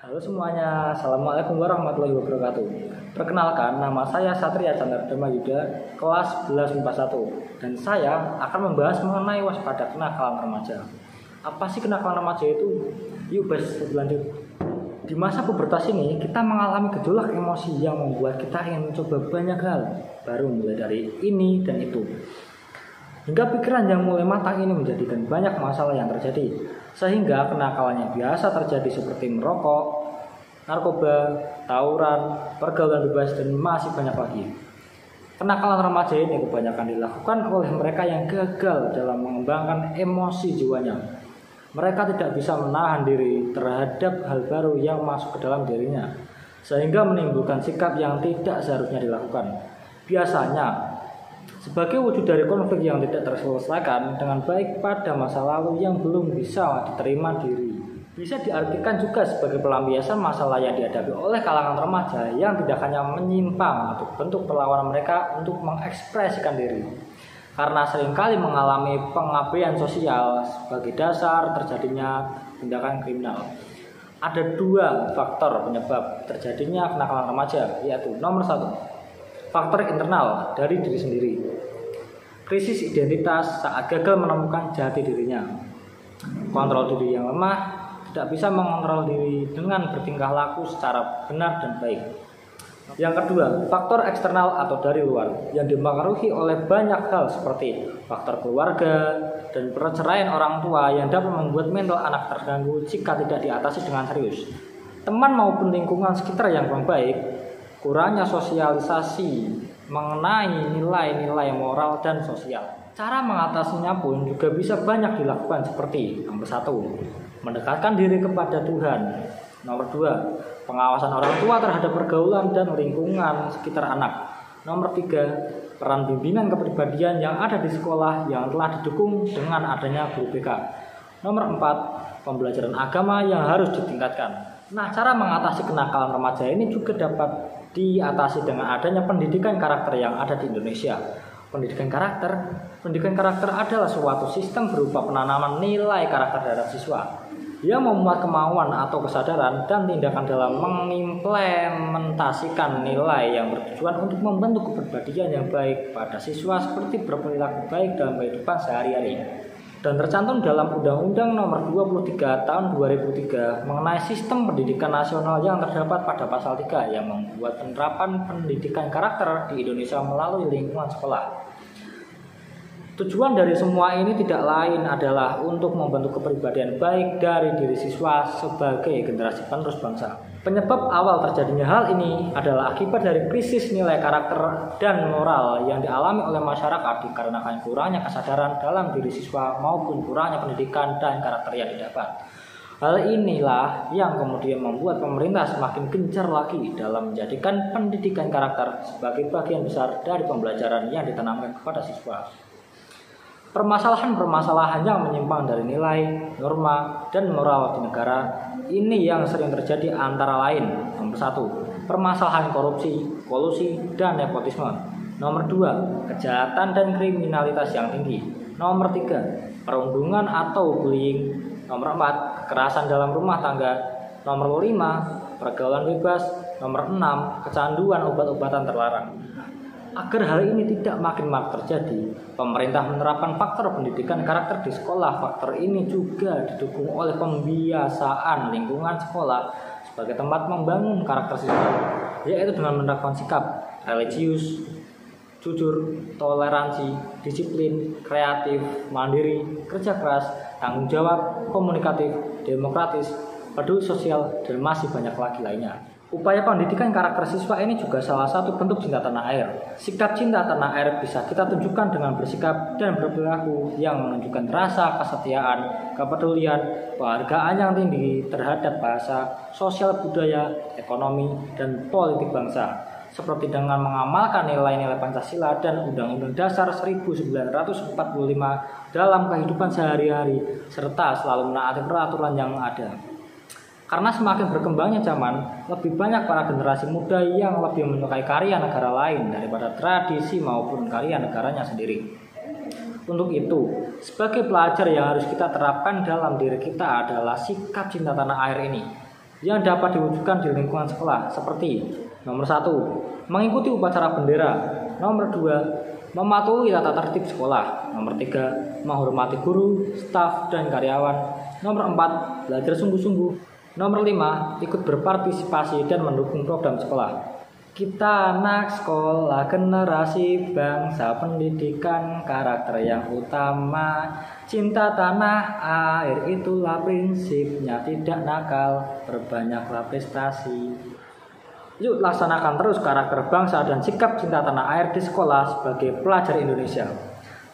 Halo semuanya, Assalamualaikum warahmatullahi wabarakatuh. Perkenalkan, nama saya Satria Chandra Dharma Yuda, kelas 11 MIPA 1. Dan saya akan membahas mengenai waspada kenakalan remaja. Apa sih kenakalan remaja itu? Yuk bahas lebih lanjut. Di masa pubertas ini, kita mengalami gejolak emosi yang membuat kita ingin mencoba banyak hal baru, mulai dari ini dan itu. Hingga pikiran yang mulai matang ini menjadikan banyak masalah yang terjadi. Sehingga kenakalan yang biasa terjadi seperti merokok, narkoba, tawuran, pergaulan bebas, dan masih banyak lagi. Kenakalan remaja ini kebanyakan dilakukan oleh mereka yang gagal dalam mengembangkan emosi jiwanya. Mereka tidak bisa menahan diri terhadap hal baru yang masuk ke dalam dirinya, sehingga menimbulkan sikap yang tidak seharusnya dilakukan. Biasanya, sebagai wujud dari konflik yang tidak terselesaikan dengan baik pada masa lalu yang belum bisa diterima diri. Bisa diartikan juga sebagai pelampiasan masalah yang dihadapi oleh kalangan remaja yang tidak hanya menyimpang atau bentuk perlawanan mereka untuk mengekspresikan diri. Karena seringkali mengalami pengabaian sosial sebagai dasar terjadinya tindakan kriminal. Ada dua faktor penyebab terjadinya kenakalan remaja, yaitu nomor 1, faktor internal dari diri sendiri. Krisis identitas saat gagal menemukan jati dirinya. Kontrol diri yang lemah, tidak bisa mengontrol diri dengan bertingkah laku secara benar dan baik. Yang kedua, faktor eksternal atau dari luar yang dipengaruhi oleh banyak hal seperti faktor keluarga dan perceraian orang tua yang dapat membuat mental anak terganggu jika tidak diatasi dengan serius. Teman maupun lingkungan sekitar yang kurang baik, kurangnya sosialisasi mengenai nilai-nilai moral dan sosial. Cara mengatasinya pun juga bisa banyak dilakukan seperti nomor 1, mendekatkan diri kepada Tuhan. Nomor 2, pengawasan orang tua terhadap pergaulan dan lingkungan sekitar anak. Nomor 3, peran bimbingan kepribadian yang ada di sekolah yang telah didukung dengan adanya guru BK. Nomor 4, pembelajaran agama yang harus ditingkatkan. Nah, cara mengatasi kenakalan remaja ini juga dapat diatasi dengan adanya pendidikan karakter yang ada di Indonesia. Pendidikan karakter adalah suatu sistem berupa penanaman nilai karakter terhadap siswa yang memuat kemauan atau kesadaran dan tindakan dalam mengimplementasikan nilai yang bertujuan untuk membentuk kepribadian yang baik pada siswa seperti berperilaku baik dalam kehidupan sehari-hari. Dan tercantum dalam Undang-Undang Nomor 23 Tahun 2003 mengenai Sistem Pendidikan Nasional yang terdapat pada pasal 3 yang membuat penerapan pendidikan karakter di Indonesia melalui lingkungan sekolah. Tujuan dari semua ini tidak lain adalah untuk membentuk kepribadian baik dari diri siswa sebagai generasi penerus bangsa. Penyebab awal terjadinya hal ini adalah akibat dari krisis nilai karakter dan moral yang dialami oleh masyarakat dikarenakan kurangnya kesadaran dalam diri siswa maupun kurangnya pendidikan dan karakter yang didapat. Hal inilah yang kemudian membuat pemerintah semakin gencar lagi dalam menjadikan pendidikan karakter sebagai bagian besar dari pembelajaran yang ditanamkan kepada siswa. Permasalahan-permasalahan yang menyimpang dari nilai, norma, dan moral di negara ini yang sering terjadi antara lain. Nomor 1, permasalahan korupsi, kolusi, dan nepotisme. Nomor 2, kejahatan dan kriminalitas yang tinggi. Nomor 3, perundungan atau bullying. Nomor 4, kekerasan dalam rumah tangga. Nomor 5, pergaulan bebas. Nomor 6, kecanduan obat-obatan terlarang. Agar hal ini tidak makin terjadi, pemerintah menerapkan faktor pendidikan karakter di sekolah. Faktor ini juga didukung oleh pembiasaan lingkungan sekolah sebagai tempat membangun karakter siswa, yaitu dengan menerapkan sikap religius, jujur, toleransi, disiplin, kreatif, mandiri, kerja keras, tanggung jawab, komunikatif, demokratis, peduli sosial, dan masih banyak lagi lainnya. Upaya pendidikan karakter siswa ini juga salah satu bentuk cinta tanah air. Sikap cinta tanah air bisa kita tunjukkan dengan bersikap dan berperilaku yang menunjukkan rasa kesetiaan, kepedulian, penghargaan yang tinggi terhadap bahasa, sosial budaya, ekonomi, dan politik bangsa. Seperti dengan mengamalkan nilai-nilai Pancasila dan Undang-Undang Dasar 1945 dalam kehidupan sehari-hari, serta selalu menaati peraturan yang ada. Karena semakin berkembangnya zaman, lebih banyak para generasi muda yang lebih menyukai karya negara lain daripada tradisi maupun karya negaranya sendiri. Untuk itu, sebagai pelajar yang harus kita terapkan dalam diri kita adalah sikap cinta tanah air ini. yang dapat diwujudkan di lingkungan sekolah seperti nomor 1, mengikuti upacara bendera, nomor 2, mematuhi tata tertib sekolah, nomor 3, menghormati guru, staf, dan karyawan, nomor 4, belajar sungguh-sungguh, nomor 5, ikut berpartisipasi dan mendukung program sekolah. Kita anak sekolah, generasi bangsa, pendidikan karakter yang utama. Cinta tanah air itulah prinsipnya, tidak nakal, perbanyaklah prestasi. Yuk laksanakan terus karakter bangsa dan sikap cinta tanah air di sekolah sebagai pelajar Indonesia.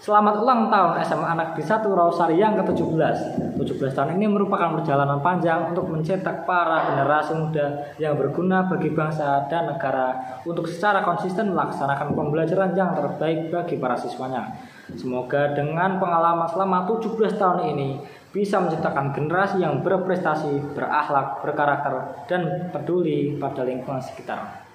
Selamat ulang tahun SMA Negeri 1 Rawasari yang ke-17. 17 tahun ini merupakan perjalanan panjang untuk mencetak para generasi muda yang berguna bagi bangsa dan negara untuk secara konsisten melaksanakan pembelajaran yang terbaik bagi para siswanya. Semoga dengan pengalaman selama 17 tahun ini bisa menciptakan generasi yang berprestasi, berakhlak, berkarakter, dan peduli pada lingkungan sekitar.